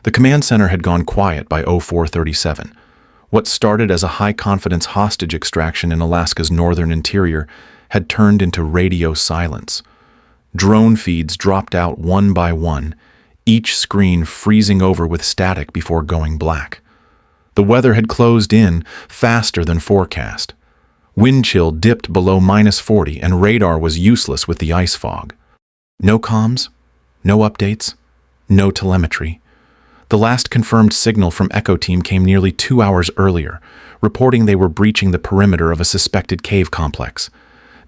The command center had gone quiet by 0437. What started as a high-confidence hostage extraction in Alaska's northern interior had turned into radio silence. Drone feeds dropped out one by one, each screen freezing over with static before going black. The weather had closed in faster than forecast. Wind chill dipped below -40 and radar was useless with the ice fog. No comms, no updates, no telemetry. The last confirmed signal from Echo Team came nearly 2 hours earlier, reporting they were breaching the perimeter of a suspected cave complex.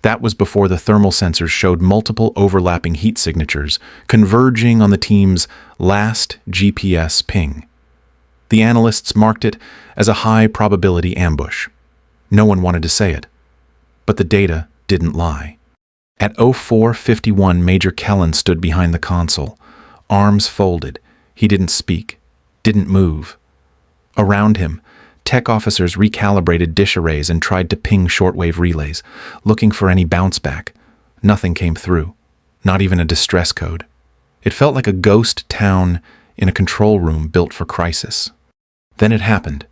That was before the thermal sensors showed multiple overlapping heat signatures converging on the team's last GPS ping. The analysts marked it as a high-probability ambush. No one wanted to say it, but the data didn't lie. At 0451, Major Kellen stood behind the console, arms folded. He didn't speak, didn't move. Around him, tech officers recalibrated dish arrays and tried to ping shortwave relays, looking for any bounce back. Nothing came through, not even a distress code. It felt like a ghost town in a control room built for crisis. Then it happened.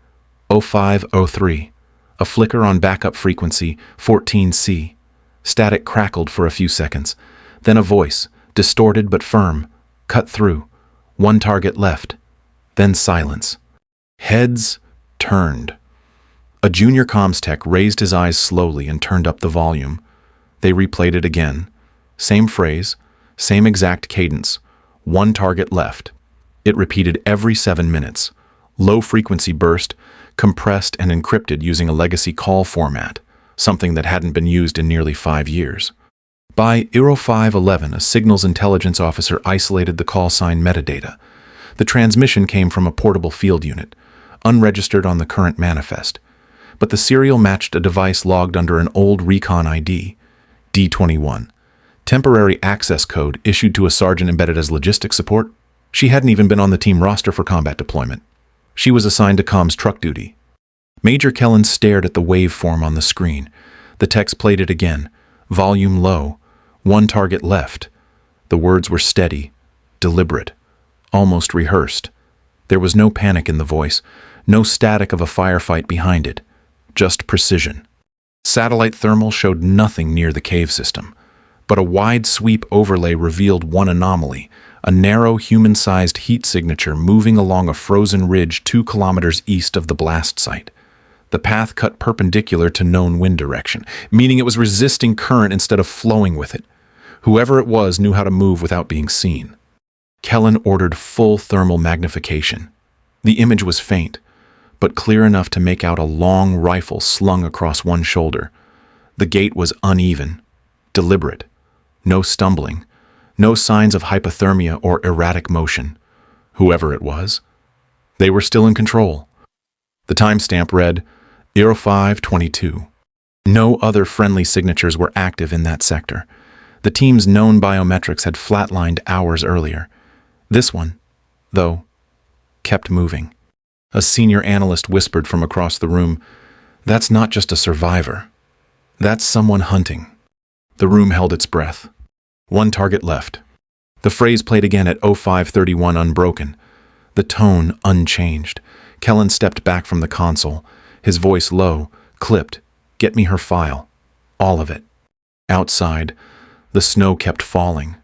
0503, a flicker on backup frequency 14C. Static crackled for a few seconds. Then a voice, distorted but firm, cut through. One target left. Then silence. Heads turned. A junior comms tech raised his eyes slowly and turned up the volume. They replayed it again. Same phrase, same exact cadence. One target left. It repeated every 7 minutes. Low-frequency burst, compressed and encrypted using a legacy call format, something that hadn't been used in nearly 5 years. By 0511, a signals intelligence officer isolated the call sign metadata. The transmission came from a portable field unit, unregistered on the current manifest, but the serial matched a device logged under an old recon ID, D21. Temporary access code issued to a sergeant embedded as logistics support. She hadn't even been on the team roster for combat deployment. She was assigned to comms truck duty. Major Kellen stared at the waveform on the screen. The text played it again, volume low. One target left. The words were steady, deliberate, almost rehearsed. There was no panic in the voice, no static of a firefight behind it, just precision. Satellite thermal showed nothing near the cave system, but a wide sweep overlay revealed one anomaly, a narrow human-sized heat signature moving along a frozen ridge 2 kilometers east of the blast site. The path cut perpendicular to known wind direction, meaning it was resisting current instead of flowing with it. Whoever it was knew how to move without being seen. Kellen ordered full thermal magnification. The image was faint, but clear enough to make out a long rifle slung across one shoulder. The gait was uneven, deliberate, no stumbling, no signs of hypothermia or erratic motion. Whoever it was, they were still in control. The timestamp read 0522. No other friendly signatures were active in that sector. The team's known biometrics had flatlined hours earlier. This one, though, kept moving. A senior analyst whispered from across the room, "That's not just a survivor. That's someone hunting." The room held its breath. One target left. The phrase played again at 0531 unbroken. The tone unchanged. Kellen stepped back from the console, his voice low, clipped. "Get me her file. All of it." Outside, the snow kept falling.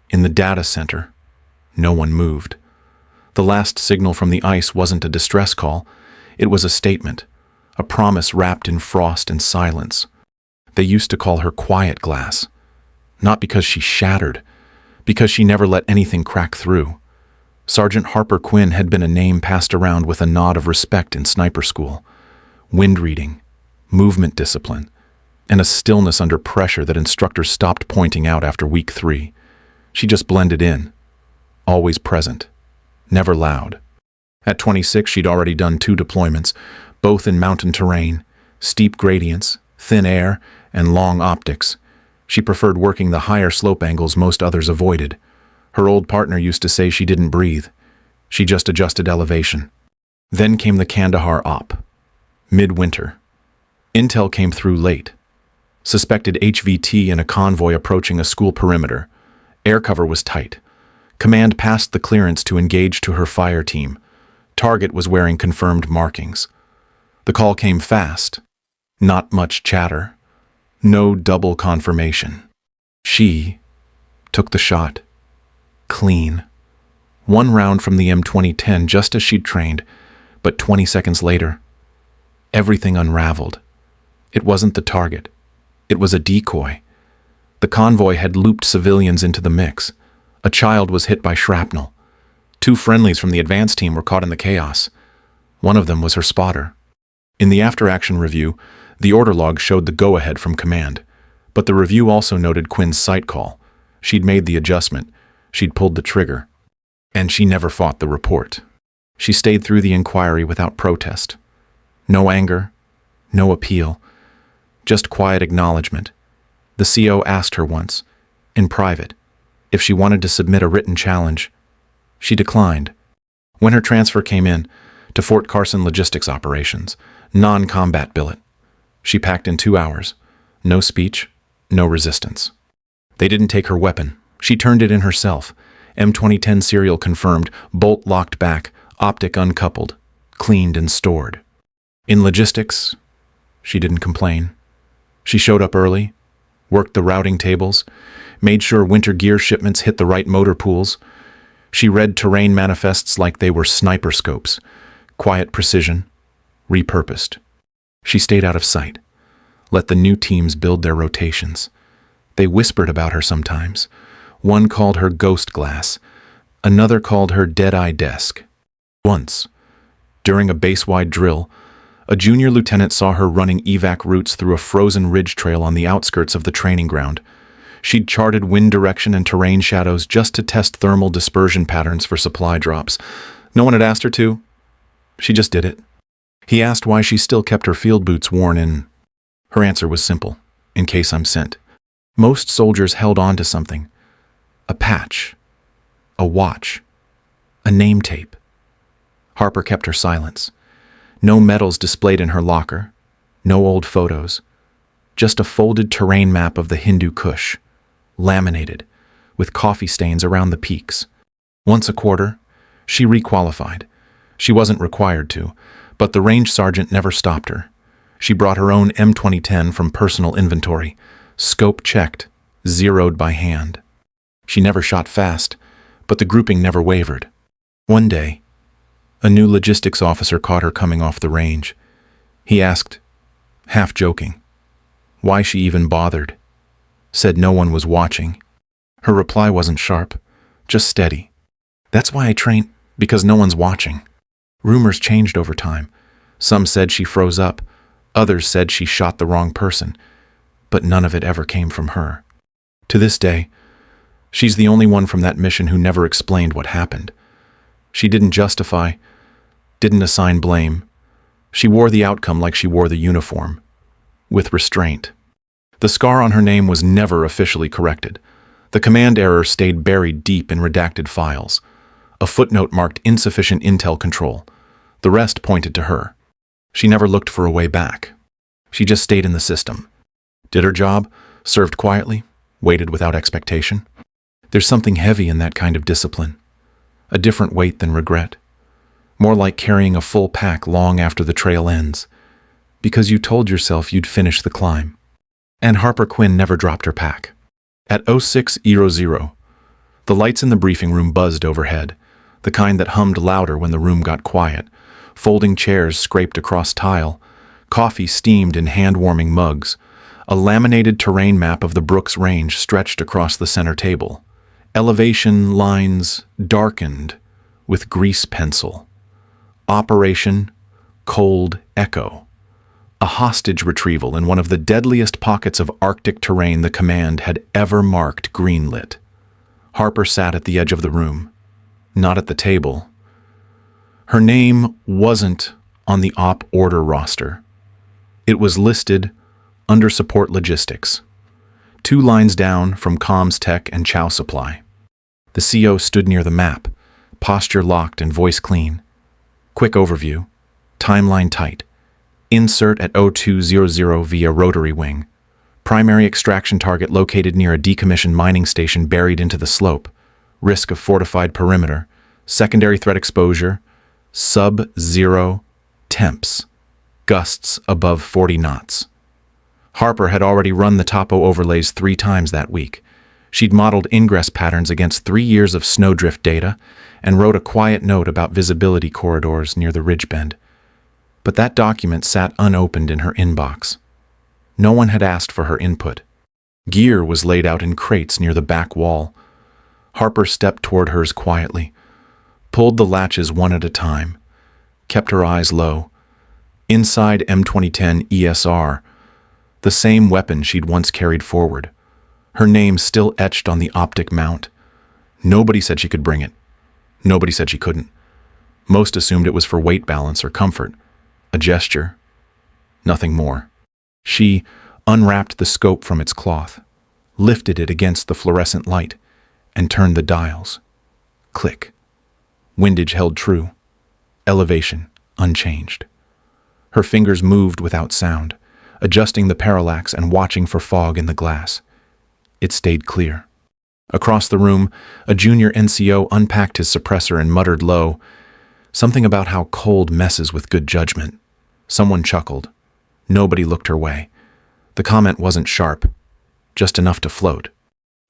In the data center, no one moved. The last signal from the ice wasn't a distress call. It was a statement, a promise wrapped in frost and silence. They used to call her Quiet Glass. Not because she shattered, because she never let anything crack through. Sergeant Harper Quinn had been a name passed around with a nod of respect in sniper school. Wind reading, movement discipline, and a stillness under pressure that instructors stopped pointing out after week 3. She just blended in, always present, never loud. At 26, she'd already done 2 deployments, both in mountain terrain, steep gradients, thin air, and long optics. She preferred working the higher slope angles most others avoided. Her old partner used to say she didn't breathe. She just adjusted elevation. Then came the Kandahar op. Midwinter. Intel came through late. Suspected HVT in a convoy approaching a school perimeter. Air cover was tight. Command passed the clearance to engage to her fire team. Target was wearing confirmed markings. The call came fast. Not much chatter. No double confirmation. She took the shot. Clean. One round from the M2010 just as she'd trained, but 20 seconds later, everything unraveled. It wasn't the target. It was a decoy. The convoy had looped civilians into the mix. A child was hit by shrapnel. 2 friendlies from the advance team were caught in the chaos. One of them was her spotter. In the after-action review, the order log showed the go-ahead from command, but the review also noted Quinn's sight call. She'd made the adjustment. She'd pulled the trigger. And she never fought the report. She stayed through the inquiry without protest. No anger, no appeal, just quiet acknowledgement. The CO asked her once, in private, if she wanted to submit a written challenge. She declined. When her transfer came in, to Fort Carson Logistics Operations, non-combat billet, she packed in 2 hours. No speech, no resistance. They didn't take her weapon. She turned it in herself. M2010 serial confirmed, bolt locked back, optic uncoupled, cleaned and stored. In logistics, she didn't complain. She showed up early, worked the routing tables, made sure winter gear shipments hit the right motor pools. She read terrain manifests like they were sniper scopes, quiet precision, repurposed. She stayed out of sight, let the new teams build their rotations. They whispered about her sometimes. One called her ghost glass, another called her dead-eye desk. Once, during a base-wide drill, a junior lieutenant saw her running evac routes through a frozen ridge trail on the outskirts of the training ground. She'd charted wind direction and terrain shadows just to test thermal dispersion patterns for supply drops. No one had asked her to. She just did it. He asked why she still kept her field boots worn in. Her answer was simple, in case I'm sent. Most soldiers held on to something. A patch. A watch. A name tape. Harper kept her silence. No medals displayed in her locker. No old photos. Just a folded terrain map of the Hindu Kush. Laminated, with coffee stains around the peaks. Once a quarter, she requalified. She wasn't required to, but the range sergeant never stopped her. She brought her own M2010 from personal inventory, scope checked, zeroed by hand. She never shot fast, but the grouping never wavered. One day, a new logistics officer caught her coming off the range. He asked, half joking, why she even bothered. Said no one was watching. Her reply wasn't sharp, just steady. That's why I train, because no one's watching. Rumors changed over time. Some said she froze up. Others said she shot the wrong person. But none of it ever came from her. To this day, she's the only one from that mission who never explained what happened. She didn't justify, didn't assign blame. She wore the outcome like she wore the uniform, with restraint. The scar on her name was never officially corrected. The command error stayed buried deep in redacted files. A footnote marked insufficient intel control. The rest pointed to her. She never looked for a way back. She just stayed in the system. Did her job, served quietly, waited without expectation. There's something heavy in that kind of discipline. A different weight than regret. More like carrying a full pack long after the trail ends, because you told yourself you'd finish the climb. And Harper Quinn never dropped her pack. At 06:00, the lights in the briefing room buzzed overhead, the kind that hummed louder when the room got quiet. Folding chairs scraped across tile, coffee steamed in hand-warming mugs. A laminated terrain map of the Brooks Range stretched across the center table. Elevation lines darkened with grease pencil. Operation Cold Echo. A hostage retrieval in one of the deadliest pockets of Arctic terrain the command had ever marked greenlit. Harper sat at the edge of the room, not at the table. Her name wasn't on the op order roster. It was listed under support logistics, 2 lines down from comms tech and chow supply. The CO stood near the map, posture locked and voice clean. Quick overview, timeline tight. Insert at 0200 via rotary wing. Primary extraction target located near a decommissioned mining station buried into the slope. risk of fortified perimeter, secondary threat exposure, sub-zero temps, gusts above 40 knots. Harper had already run the topo overlays 3 times that week. She'd modeled ingress patterns against 3 years of snowdrift data and wrote a quiet note about visibility corridors near the ridge bend. But that document sat unopened in her inbox. No one had asked for her input. Gear was laid out in crates near the back wall. Harper stepped toward hers quietly, pulled the latches one at a time, kept her eyes low. Inside M2010 ESR, the same weapon she'd once carried forward. Her name still etched on the optic mount. Nobody said she could bring it. Nobody said she couldn't. Most assumed it was for weight balance or comfort. A gesture. Nothing more. She unwrapped the scope from its cloth, lifted it against the fluorescent light, and turned the dials. Click. Windage held true. Elevation unchanged. Her fingers moved without sound, adjusting the parallax and watching for fog in the glass. It stayed clear. Across the room, a junior NCO unpacked his suppressor and muttered low, something about how cold messes with good judgment. Someone chuckled. Nobody looked her way. The comment wasn't sharp, just enough to float.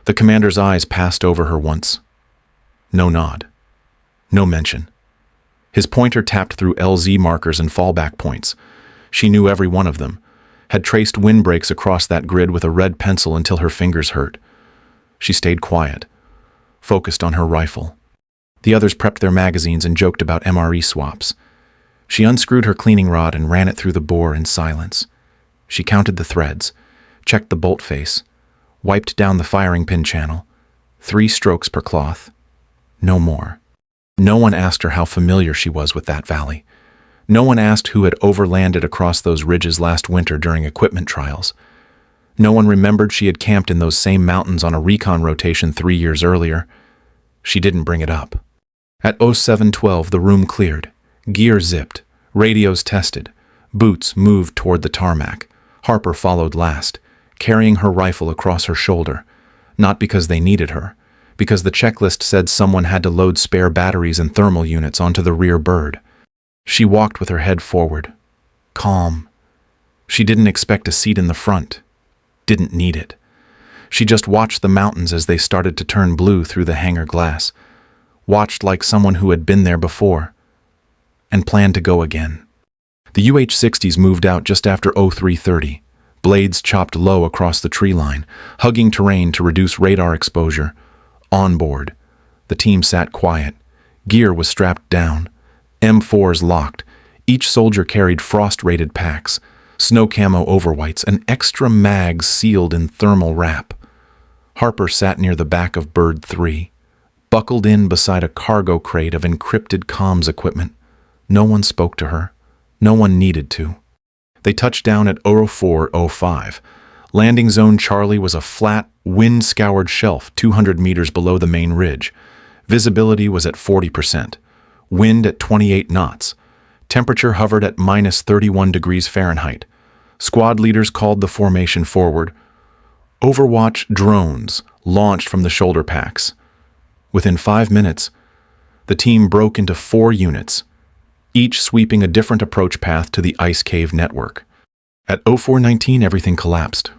The commander's eyes passed over her once. No nod. No mention. His pointer tapped through LZ markers and fallback points. She knew every one of them, had traced windbreaks across that grid with a red pencil until her fingers hurt. She stayed quiet, focused on her rifle. The others prepped their magazines and joked about MRE swaps. She unscrewed her cleaning rod and ran it through the bore in silence. She counted the threads, checked the bolt face, wiped down the firing pin channel. 3 strokes per cloth. No more. No one asked her how familiar she was with that valley. No one asked who had overlanded across those ridges last winter during equipment trials. No one remembered she had camped in those same mountains on a recon rotation 3 years earlier. She didn't bring it up. At 0712, the room cleared. Gear zipped. Radios tested. Boots moved toward the tarmac. Harper followed last, carrying her rifle across her shoulder. Not because they needed her, because the checklist said someone had to load spare batteries and thermal units onto the rear bird. She walked with her head forward, calm. She didn't expect a seat in the front. Didn't need it. She just watched the mountains as they started to turn blue through the hangar glass. Watched like someone who had been there before. And planned to go again. The UH-60s moved out just after 0330. Blades chopped low across the tree line, hugging terrain to reduce radar exposure. On board, the team sat quiet. Gear was strapped down. M4s locked. Each soldier carried frost-rated packs, snow camo overwhites, and extra mags sealed in thermal wrap. Harper sat near the back of Bird 3, buckled in beside a cargo crate of encrypted comms equipment. No one spoke to her. No one needed to. They touched down at 0405. Landing Zone Charlie was a flat, wind-scoured shelf 200 meters below the main ridge. Visibility was at 40%. Wind at 28 knots. Temperature hovered at minus 31 degrees Fahrenheit. Squad leaders called the formation forward. Overwatch drones launched from the shoulder packs. Within 5 minutes, the team broke into 4 units, each sweeping a different approach path to the ice cave network. At 0419, everything collapsed.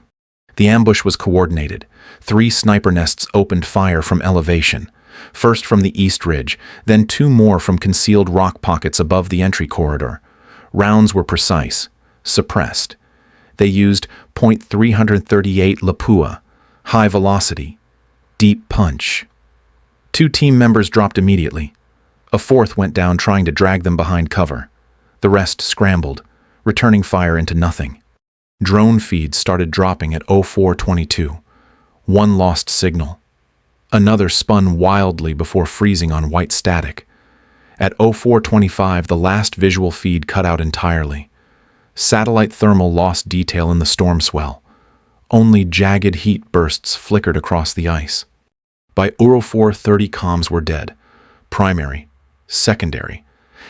The ambush was coordinated. 3 sniper nests opened fire from elevation, first from the east ridge, then 2 more from concealed rock pockets above the entry corridor. Rounds were precise, suppressed. They used .338 Lapua, high velocity, deep punch. 2 team members dropped immediately. A 4th went down trying to drag them behind cover. The rest scrambled, returning fire into nothing. Drone feeds started dropping at 0422. 1 lost signal. Another spun wildly before freezing on white static. At 0425, the last visual feed cut out entirely. Satellite thermal lost detail in the storm swell. Only jagged heat bursts flickered across the ice. By 0430, comms were dead. Primary, secondary,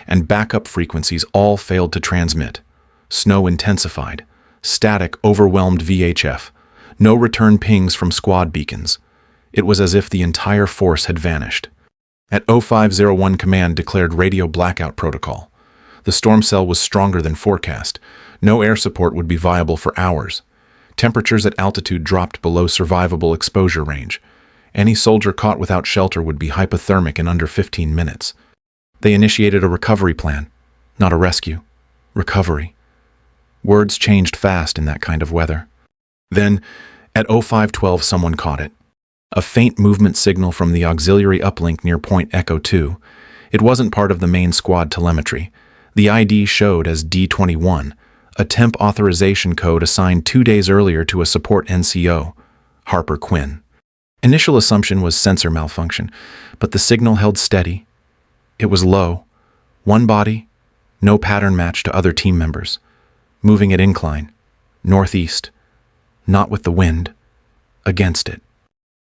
and backup frequencies all failed to transmit. Snow intensified. Static overwhelmed VHF. No return pings from squad beacons. It was as if the entire force had vanished. At 0501, Command declared radio blackout protocol. The storm cell was stronger than forecast. No air support would be viable for hours. Temperatures at altitude dropped below survivable exposure range. Any soldier caught without shelter would be hypothermic in under 15 minutes. They initiated a recovery plan. Not a rescue. Recovery. Words changed fast in that kind of weather. Then, at 0512, someone caught it. A faint movement signal from the auxiliary uplink near Point Echo 2. It wasn't part of the main squad telemetry. The ID showed as D21, a temp authorization code assigned 2 days earlier to a support NCO, Harper Quinn. Initial assumption was sensor malfunction, but the signal held steady. It was low. One body, no pattern match to other team members. Moving at incline, northeast. Not with the wind, against it.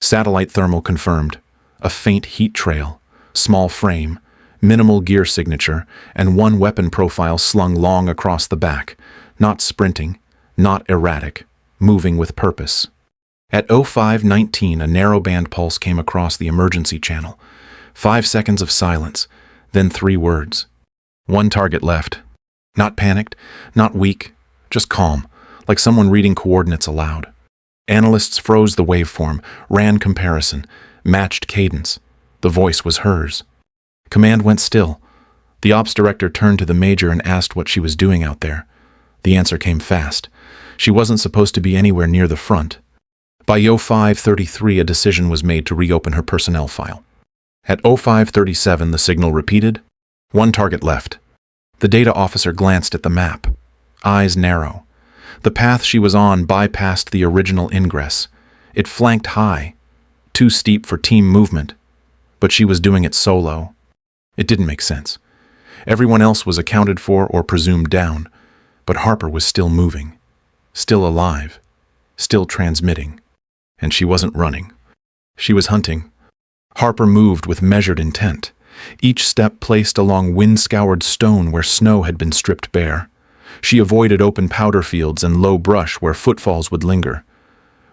Satellite thermal confirmed. A faint heat trail, small frame, minimal gear signature, and one weapon profile slung long across the back. Not sprinting, not erratic, moving with purpose. At 0519, a narrowband pulse came across the emergency channel. 5 seconds of silence, then 3 words. One target left. Not panicked, not weak, just calm, like someone reading coordinates aloud. Analysts froze the waveform, ran comparison, matched cadence. The voice was hers. Command went still. The ops director turned to the major and asked what she was doing out there. The answer came fast. She wasn't supposed to be anywhere near the front. By 0533, a decision was made to reopen her personnel file. At 0537, the signal repeated. One target left. The data officer glanced at the map. Eyes narrow. The path she was on bypassed the original ingress. It flanked high, too steep for team movement, but she was doing it solo. It didn't make sense. Everyone else was accounted for or presumed down, but Harper was still moving, still alive, still transmitting, and she wasn't running. She was hunting. Harper moved with measured intent, each step placed along wind-scoured stone where snow had been stripped bare. She avoided open powder fields and low brush where footfalls would linger.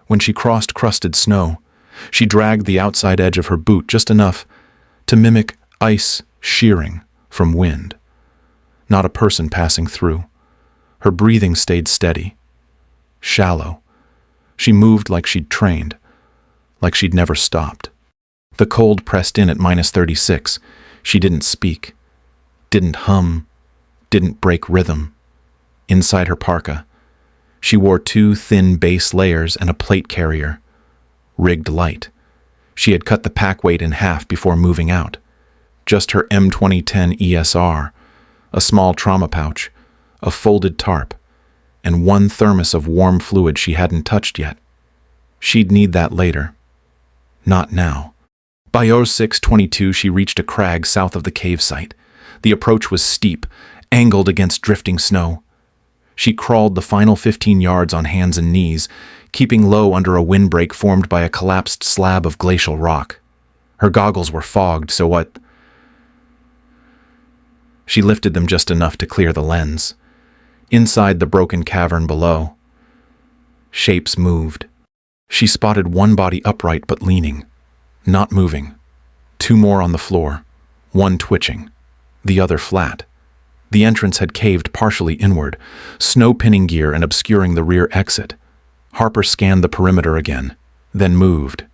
When she crossed crusted snow, she dragged the outside edge of her boot just enough to mimic ice shearing from wind. Not a person passing through. Her breathing stayed steady, shallow. She moved like she'd trained, like she'd never stopped. The cold pressed in at -36. She didn't speak, didn't hum, didn't break rhythm. Inside her parka, she wore 2 thin base layers and a plate carrier, rigged light. She had cut the pack weight in half before moving out. Just her M2010 ESR, a small trauma pouch, a folded tarp, and 1 thermos of warm fluid she hadn't touched yet. She'd need that later. Not now. By 0622, she reached a crag south of the cave site. The approach was steep, angled against drifting snow. She crawled the final 15 yards on hands and knees, keeping low under a windbreak formed by a collapsed slab of glacial rock. Her goggles were fogged, so what? She lifted them just enough to clear the lens. Inside the broken cavern below, shapes moved. She spotted one body upright but leaning, not moving. 2 more on the floor, one twitching, the other flat. The entrance had caved partially inward, snow pinning gear and obscuring the rear exit. Harper scanned the perimeter again, then moved.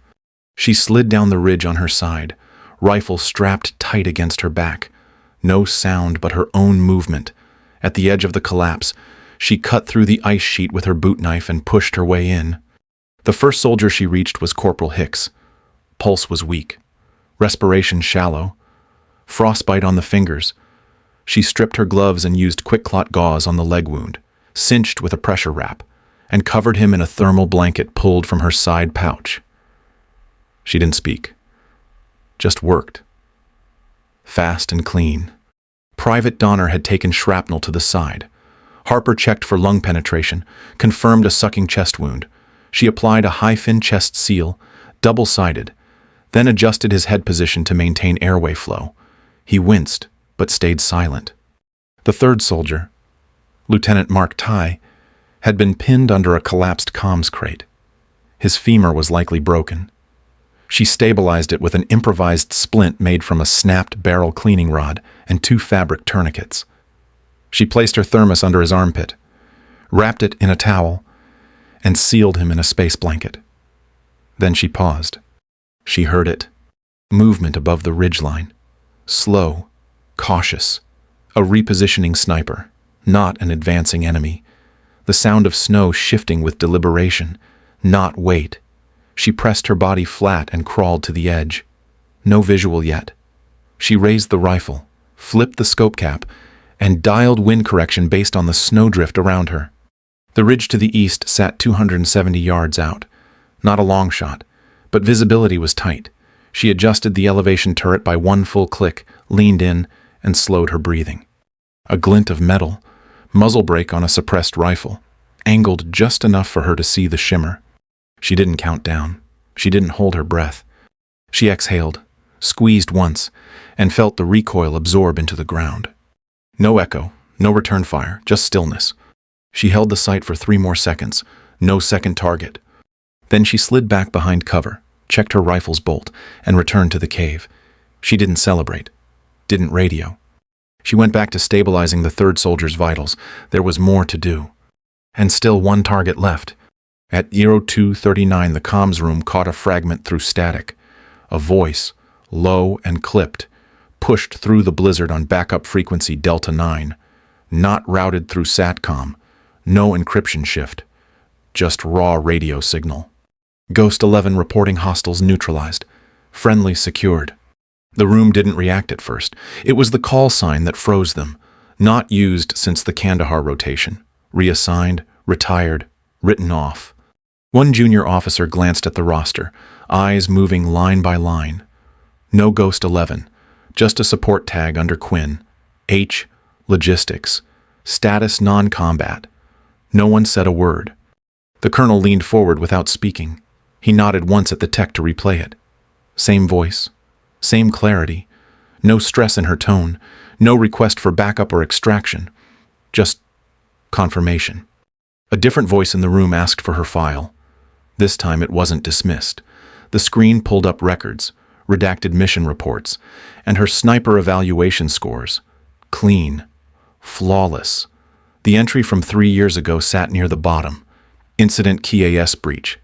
She slid down the ridge on her side, rifle strapped tight against her back. No sound but her own movement. At the edge of the collapse, she cut through the ice sheet with her boot knife and pushed her way in. The first soldier she reached was Corporal Hicks. Pulse was weak, respiration shallow, frostbite on the fingers. She stripped her gloves and used quick-clot gauze on the leg wound, cinched with a pressure wrap, and covered him in a thermal blanket pulled from her side pouch. She didn't speak, just worked. Fast and clean. Private Donner had taken shrapnel to the side. Harper checked for lung penetration, confirmed a sucking chest wound. She applied a high-fin chest seal, double-sided, then adjusted his head position to maintain airway flow. He winced, but stayed silent. The third soldier, Lieutenant Mark Ty, had been pinned under a collapsed comms crate. His femur was likely broken. She stabilized it with an improvised splint made from a snapped barrel cleaning rod and 2 fabric tourniquets. She placed her thermos under his armpit, wrapped it in a towel, and sealed him in a space blanket. Then she paused. She heard it. Movement above the ridgeline. Slow, cautious. A repositioning sniper, not an advancing enemy. The sound of snow shifting with deliberation, not weight. She pressed her body flat and crawled to the edge. No visual yet. She raised the rifle, flipped the scope cap, and dialed wind correction based on the snowdrift around her. The ridge to the east sat 270 yards out. Not a long shot, but visibility was tight. She adjusted the elevation turret by 1 full click, leaned in, and slowed her breathing. A glint of metal, muzzle brake on a suppressed rifle, angled just enough for her to see the shimmer. She didn't count down. She didn't hold her breath. She exhaled, squeezed once, and felt the recoil absorb into the ground. No echo, no return fire, just stillness. She held the sight for 3 more seconds, no second target. Then she slid back behind cover, checked her rifle's bolt, and returned to the cave. She didn't celebrate, didn't radio. She went back to stabilizing the 3rd soldier's vitals. There was more to do. And still 1 target left. At 0239, the comms room caught a fragment through static. A voice, low and clipped, pushed through the blizzard on backup frequency Delta 9. Not routed through SATCOM. No encryption shift. Just raw radio signal. Ghost 11 reporting hostiles neutralized. Friendly secured. The room didn't react at first. It was the call sign that froze them. Not used since the Kandahar rotation. Reassigned, retired, written off. 1 junior officer glanced at the roster, eyes moving line by line. No Ghost 11, just a support tag under Quinn. H, logistics. Status non-combat. No one said a word. The colonel leaned forward without speaking. He nodded once at the tech to replay it. Same voice. Same clarity. No stress in her tone. No request for backup or extraction. Just confirmation. A different voice in the room asked for her file. This time it wasn't dismissed. The screen pulled up records, redacted mission reports, and her sniper evaluation scores. Clean. Flawless. The entry from 3 years ago sat near the bottom. Incident KAS breach.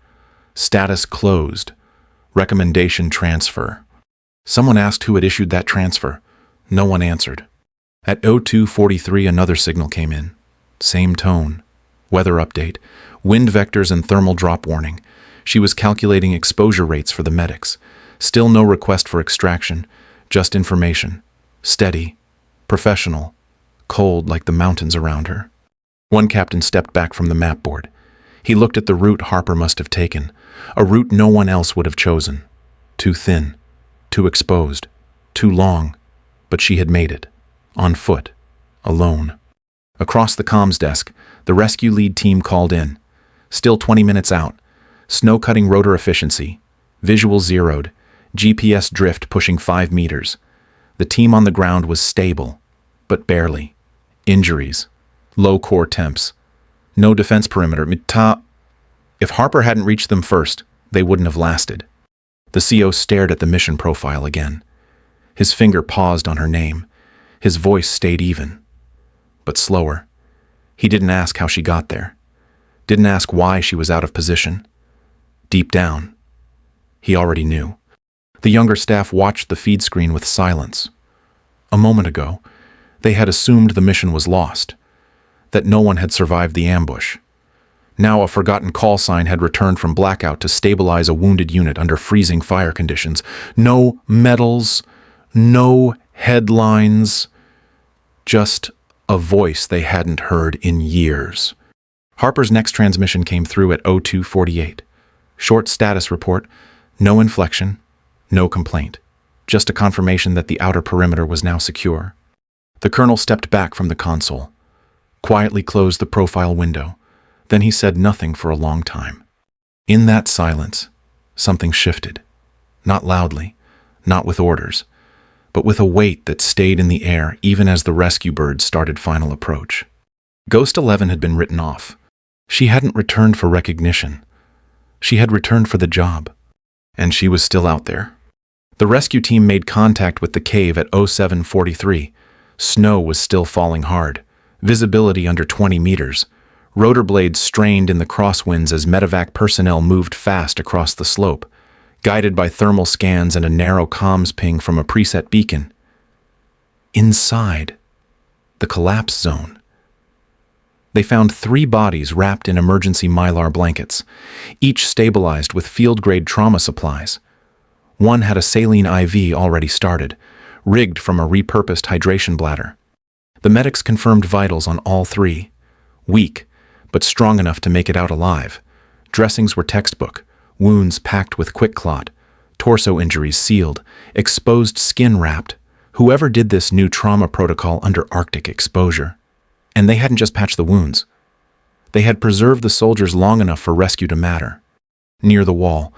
Status closed. Recommendation transfer. Someone asked who had issued that transfer. No one answered. At 0243, another signal came in. Same tone. Weather update. Wind vectors and thermal drop warning. She was calculating exposure rates for the medics. Still no request for extraction. Just information. Steady. Professional. Cold like the mountains around her. 1 captain stepped back from the map board. He looked at the route Harper must have taken. A route no one else would have chosen. Too thin. Too exposed. Too long. But she had made it. On foot. Alone. Across the comms desk, the rescue lead team called in. Still 20 minutes out. Snow-cutting rotor efficiency. Visual zeroed. GPS drift pushing 5 meters. The team on the ground was stable, but barely. Injuries. Low core temps. No defense perimeter. If Harper hadn't reached them first, they wouldn't have lasted. The CO stared at the mission profile again. His finger paused on her name. His voice stayed even, but slower. He didn't ask how she got there. Didn't ask why she was out of position. Deep down, he already knew. The younger staff watched the feed screen with silence. A moment ago, they had assumed the mission was lost, that no one had survived the ambush. Now a forgotten call sign had returned from blackout to stabilize a wounded unit under freezing fire conditions. No medals, no headlines, just a voice they hadn't heard in years. Harper's next transmission came through at 0248. Short status report, no inflection, no complaint. Just a confirmation that the outer perimeter was now secure. The colonel stepped back from the console, quietly closed the profile window. Then he said nothing for a long time. In that silence, something shifted. Not loudly, not with orders, but with a weight that stayed in the air even as the rescue birds started final approach. Ghost 11 had been written off. She hadn't returned for recognition. She had returned for the job. And she was still out there. The rescue team made contact with the cave at 07:43. Snow was still falling hard. Visibility under 20 meters. Rotor blades strained in the crosswinds as medevac personnel moved fast across the slope, guided by thermal scans and a narrow comms ping from a preset beacon. Inside the collapse zone, they found 3 bodies wrapped in emergency mylar blankets, each stabilized with field-grade trauma supplies. One had a saline IV already started, rigged from a repurposed hydration bladder. The medics confirmed vitals on all 3. Weak, but strong enough to make it out alive. Dressings were textbook, wounds packed with quick clot, torso injuries sealed, exposed skin wrapped. Whoever did this knew trauma protocol under Arctic exposure. And they hadn't just patched the wounds. They had preserved the soldiers long enough for rescue to matter. Near the wall,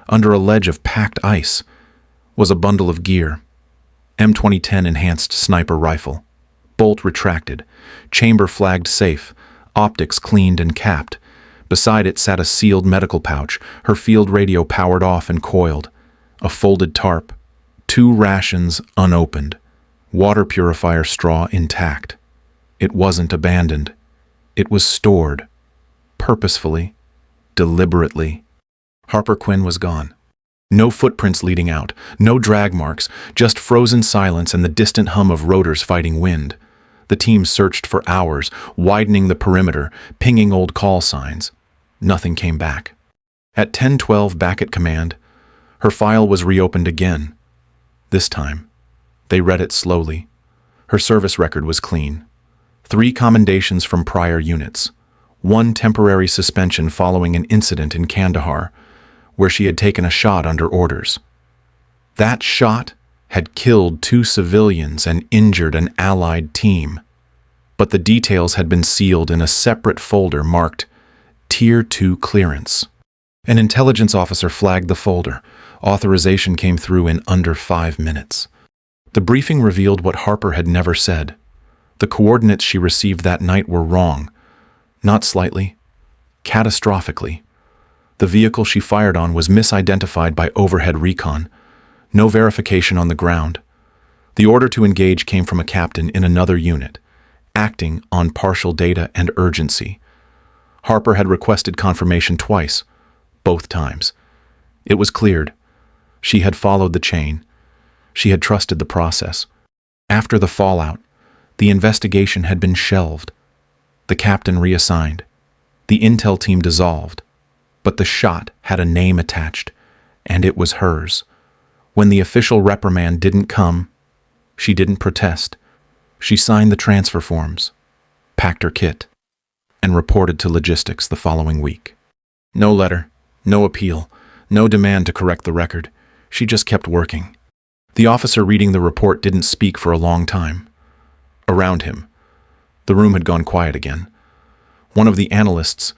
under a ledge of packed ice, was a bundle of gear. M2010 enhanced sniper rifle. Bolt retracted, chamber flagged safe, optics cleaned and capped. Beside it sat a sealed medical pouch, her field radio powered off and coiled. A folded tarp. 2 rations unopened. Water purifier straw intact. It wasn't abandoned. It was stored. Purposefully. Deliberately. Harper Quinn was gone. No footprints leading out, no drag marks, just frozen silence and the distant hum of rotors fighting wind. The team searched for hours, widening the perimeter, pinging old call signs. Nothing came back. At 10:12 back at command, her file was reopened again. This time, they read it slowly. Her service record was clean. 3 commendations from prior units. 1 temporary suspension following an incident in Kandahar, where she had taken a shot under orders. That shot had killed 2 civilians and injured an allied team. But the details had been sealed in a separate folder marked Tier 2 Clearance. An intelligence officer flagged the folder. Authorization came through in under 5 minutes. The briefing revealed what Harper had never said. The coordinates she received that night were wrong. Not slightly, catastrophically. The vehicle she fired on was misidentified by overhead recon. No verification on the ground. The order to engage came from a captain in another unit, acting on partial data and urgency. Harper had requested confirmation twice, both times. It was cleared. She had followed the chain. She had trusted the process. After the fallout, the investigation had been shelved. The captain reassigned. The intel team dissolved. But the shot had a name attached, and it was hers. When the official reprimand didn't come, she didn't protest. She signed the transfer forms, packed her kit, and reported to logistics the following week. No letter, no appeal, no demand to correct the record. She just kept working. The officer reading the report didn't speak for a long time. Around him, the room had gone quiet again. One of the analysts,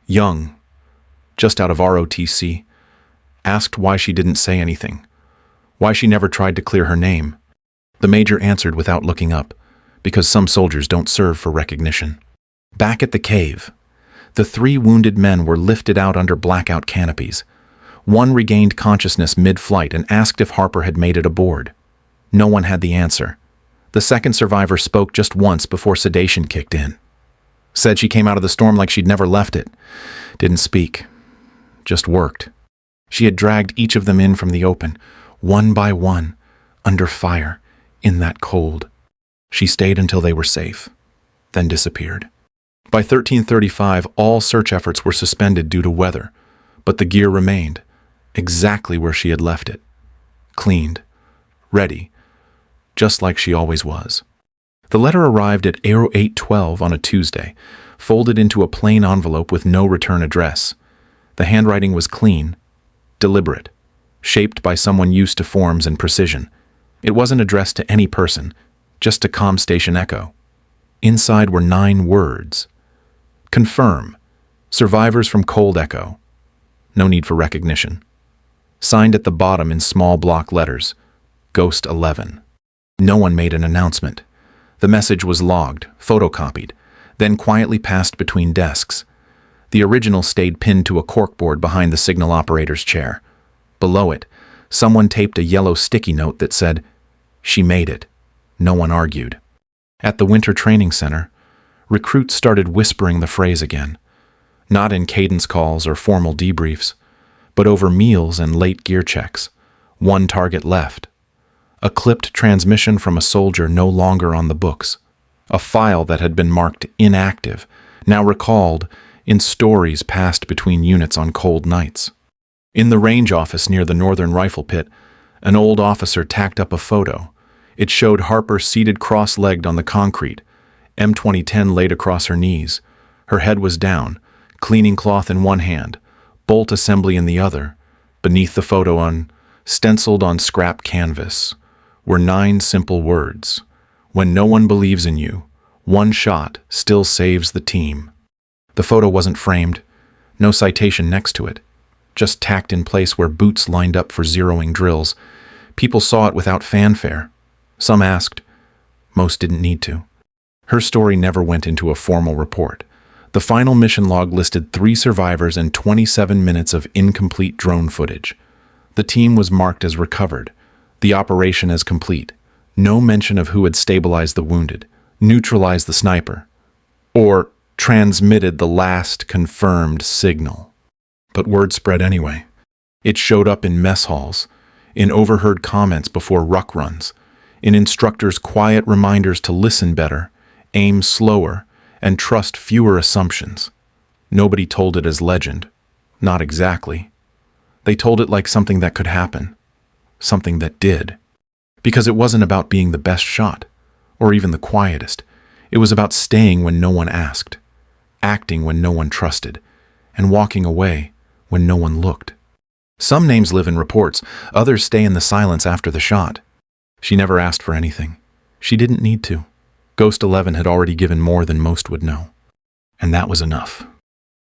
young, just out of ROTC, asked why she didn't say anything, why she never tried to clear her name. The major answered without looking up, because some soldiers don't serve for recognition. Back at the cave, the 3 wounded men were lifted out under blackout canopies. One regained consciousness mid-flight and asked if Harper had made it aboard. No one had the answer. The second survivor spoke just once before sedation kicked in. Said she came out of the storm like she'd never left it. Didn't speak. Just worked. She had dragged each of them in from the open, one by one, under fire, in that cold. She stayed until they were safe, then disappeared. By 13:35, all search efforts were suspended due to weather, but the gear remained, exactly where she had left it. Cleaned, ready, just like she always was. The letter arrived at 08:12 on a Tuesday, folded into a plain envelope with no return address. The handwriting was clean, deliberate, shaped by someone used to forms and precision. It wasn't addressed to any person, just to comm station echo. Inside were 9 words. Confirm. Survivors from Cold Echo. No need for recognition. Signed at the bottom in small block letters. Ghost 11. No one made an announcement. The message was logged, photocopied, then quietly passed between desks. The original stayed pinned to a corkboard behind the signal operator's chair. Below it, someone taped a yellow sticky note that said, "She made it." No one argued. At the winter training center, recruits started whispering the phrase again, not in cadence calls or formal debriefs, but over meals and late gear checks. One target left. A clipped transmission from a soldier no longer on the books. A file that had been marked inactive, now recalled in stories passed between units on cold nights. In the range office near the northern rifle pit, an old officer tacked up a photo. It showed Harper seated cross-legged on the concrete, M2010 laid across her knees. Her head was down, cleaning cloth in one hand, bolt assembly in the other. Beneath the photo, stenciled on scrap canvas, were 9 simple words. When no one believes in you, one shot still saves the team. The photo wasn't framed, no citation next to it, just tacked in place where boots lined up for zeroing drills. People saw it without fanfare. Some asked. Most didn't need to. Her story never went into a formal report. The final mission log listed 3 survivors and 27 minutes of incomplete drone footage. The team was marked as recovered, the operation as complete. No mention of who had stabilized the wounded, neutralized the sniper, or transmitted the last confirmed signal. But word spread anyway. It showed up in mess halls, in overheard comments before ruck runs, in instructors' quiet reminders to listen better, aim slower, and trust fewer assumptions. Nobody told it as legend. Not exactly. They told it like something that could happen. Something that did. Because it wasn't about being the best shot, or even the quietest. It was about staying when no one asked, acting when no one trusted, and walking away when no one looked. Some names live in reports, others stay in the silence after the shot. She never asked for anything. She didn't need to. Ghost 11 had already given more than most would know. And that was enough.